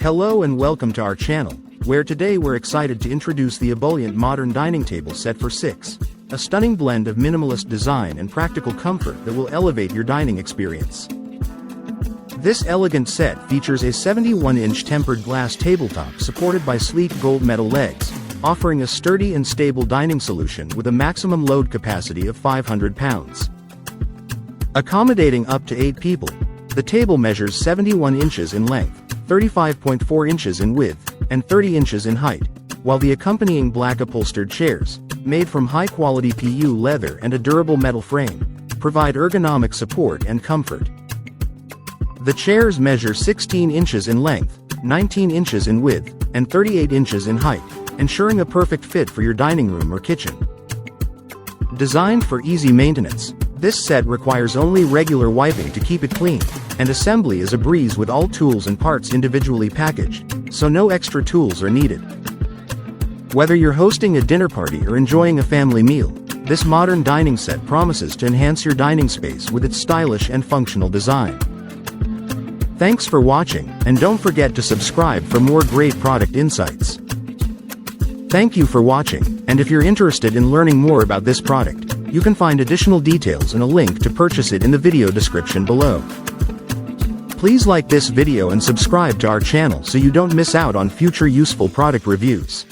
Hello and welcome to our channel, where today we're excited to introduce the Ebullient modern dining table set for 6. A stunning blend of minimalist design and practical comfort that will elevate your dining experience. This elegant set features a 71-inch tempered glass tabletop supported by sleek gold metal legs, offering a sturdy and stable dining solution with a maximum load capacity of 500 pounds. Accommodating up to 8 people, the table measures 71 inches in length, 35.4 inches in width, and 30 inches in height, while the accompanying black upholstered chairs, made from high-quality PU leather and a durable metal frame, provide ergonomic support and comfort. The chairs measure 16 inches in length, 19 inches in width, and 38 inches in height, ensuring a perfect fit for your dining room or kitchen. Designed for easy maintenance, this set requires only regular wiping to keep it clean, and assembly is a breeze with all tools and parts individually packaged, so no extra tools are needed. Whether you're hosting a dinner party or enjoying a family meal, this modern dining set promises to enhance your dining space with its stylish and functional design. Thanks for watching, and don't forget to subscribe for more great product insights. Thank you for watching, and if you're interested in learning more about this product, you can find additional details and a link to purchase it in the video description below. Please like this video and subscribe to our channel so you don't miss out on future useful product reviews.